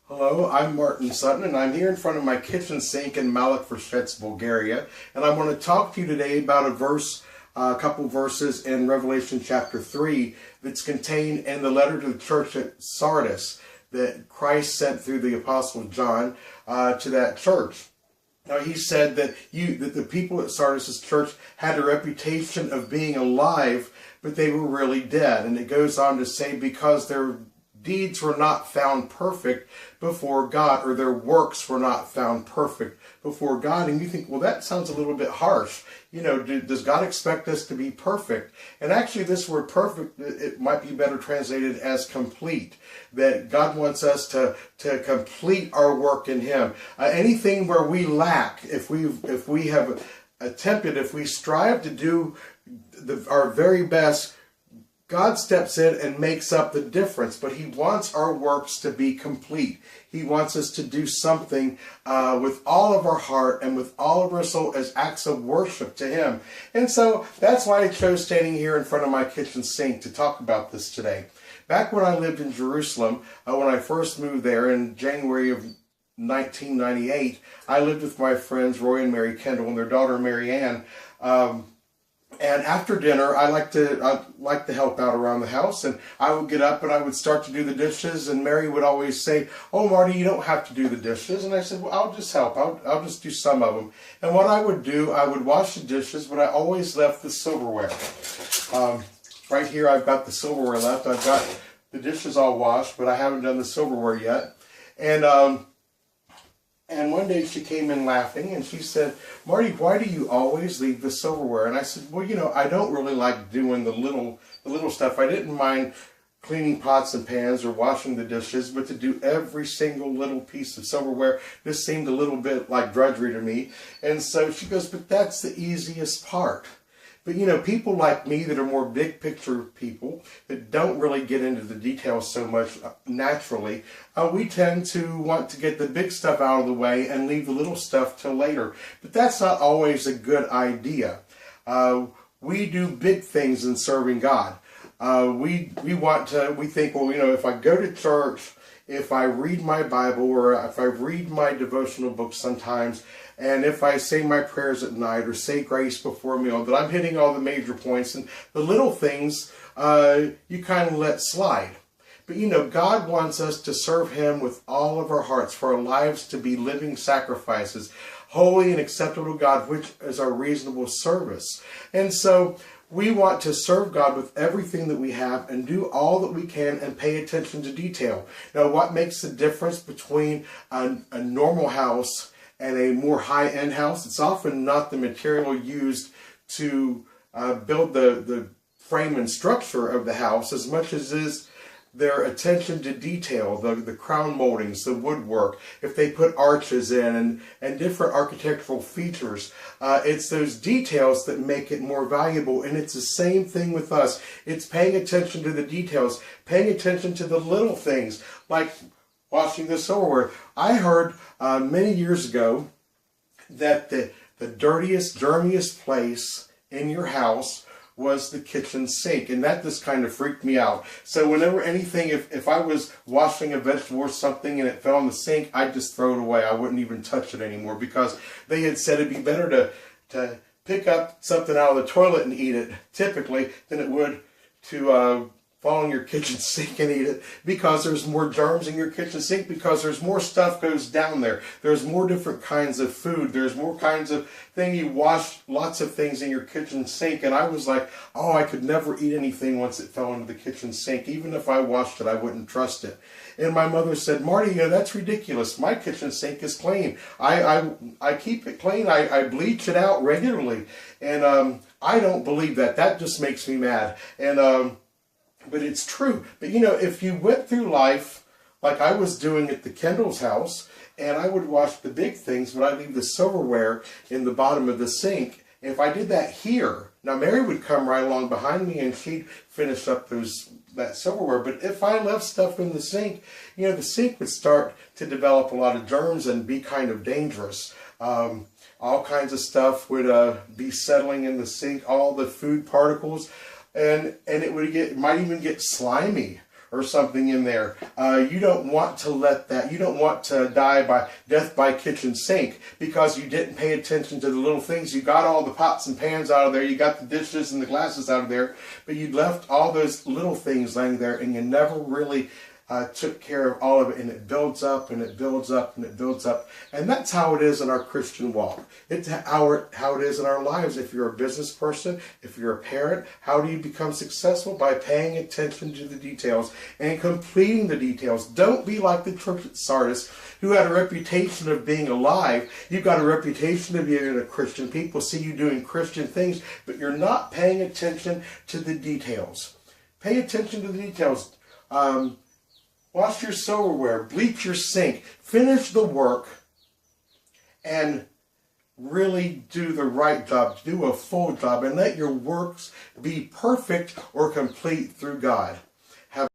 Hello, I'm Martin Sutton, and I'm here in front of my kitchen sink in Malek Bulgaria, and I want to talk to you today about a couple verses in Revelation chapter 3 that's contained in the letter to the church at Sardis that Christ sent through the Apostle John to that church. Now, he said that the people at Sardis' church had a reputation of being alive, but they were really dead. And it goes on to say, because their deeds were not found perfect before God, or their works were not found perfect before God. And you think, well, that sounds a little bit harsh. You know, does God expect us to be perfect? And actually, this word perfect, it might be better translated as complete. That God wants us to complete our work in Him. Anything where we lack, if we have attempted, if we strive to do our very best, God steps in and makes up the difference, but He wants our works to be complete. He wants us to do something with all of our heart and with all of our soul as acts of worship to Him. And so that's why I chose standing here in front of my kitchen sink to talk about this today. Back when I lived in Jerusalem, when I first moved there in January of 1998, I lived with my friends Roy and Mary Kendall and their daughter Mary Ann. And after dinner, I like to help out around the house, and I would get up and I would start to do the dishes, and Mary would always say, "Oh, Marty, you don't have to do the dishes." And I said, "Well, I'll just help. I'll just do some of them." And what I would do, I would wash the dishes, but I always left the silverware. Right here, I've got the silverware left. I've got the dishes all washed, but I haven't done the silverware yet. And one day she came in laughing and she said, "Marty, why do you always leave the silverware?" And I said, "Well, you know, I don't really like doing the little stuff. I didn't mind cleaning pots and pans or washing the dishes, but to do every single little piece of silverware, this seemed a little bit like drudgery to me." And so she goes, "But that's the easiest part." But you know, people like me that are more big picture people that don't really get into the details so much naturally, we tend to want to get the big stuff out of the way and leave the little stuff till later. But that's not always a good idea. We do big things in serving God. We think, well, you know, if I go to church, if I read my Bible, or if I read my devotional books sometimes, and if I say my prayers at night or say grace before a meal, that I'm hitting all the major points, and the little things you kind of let slide. But you know, God wants us to serve Him with all of our hearts, for our lives to be living sacrifices, holy and acceptable to God, which is our reasonable service. And so we want to serve God with everything that we have and do all that we can and pay attention to detail. Now, what makes the difference between a normal house and a more high-end house? It's often not the material used to build the frame and structure of the house as much as is their attention to detail, the crown moldings, the woodwork, if they put arches in and different architectural features. It's those details that make it more valuable, and it's the same thing with us. It's paying attention to the details, paying attention to the little things, like washing the silverware. I heard many years ago that the dirtiest, germiest place in your house was the kitchen sink, and that just kind of freaked me out. So whenever anything, if I was washing a vegetable or something and it fell in the sink, I'd just throw it away. I wouldn't even touch it anymore, because they had said it'd be better to pick up something out of the toilet and eat it, typically, than it would to fall in your kitchen sink and eat it, because there's more germs in your kitchen sink, because there's more stuff goes down there. There's more different kinds of food. There's more kinds of things. You wash lots of things in your kitchen sink, and I was like, oh, I could never eat anything once it fell into the kitchen sink. Even if I washed it, I wouldn't trust it. And my mother said, "Marty, you know, that's ridiculous. My kitchen sink is clean. I keep it clean. I bleach it out regularly." And I don't believe that. That just makes me mad. And but it's true. But you know, if you went through life like I was doing at the Kendall's house, and I would wash the big things, but I'd leave the silverware in the bottom of the sink. And if I did that here, now Mary would come right along behind me and she'd finish up that silverware. But if I left stuff in the sink, you know, the sink would start to develop a lot of germs and be kind of dangerous. All kinds of stuff would be settling in the sink, all the food particles. And it might even get slimy or something in there. You don't want to let that, you don't want to die by death by kitchen sink because you didn't pay attention to the little things. You got all the pots and pans out of there, you got the dishes and the glasses out of there, but you left all those little things laying there and you never really took care of all of it, and it builds up and it builds up and it builds up. And that's how it is in our Christian walk. It's how it is in our lives. If you're a business person, if you're a parent, how do you become successful? By paying attention to the details and completing the details. Don't be like the church at Sardis, who had a reputation of being alive. You've got a reputation of being a Christian. People see you doing Christian things, but you're not paying attention to the details. Pay attention to the details. Wash your silverware, bleach your sink, finish the work, and really do the right job, do a full job, and let your works be perfect or complete through God.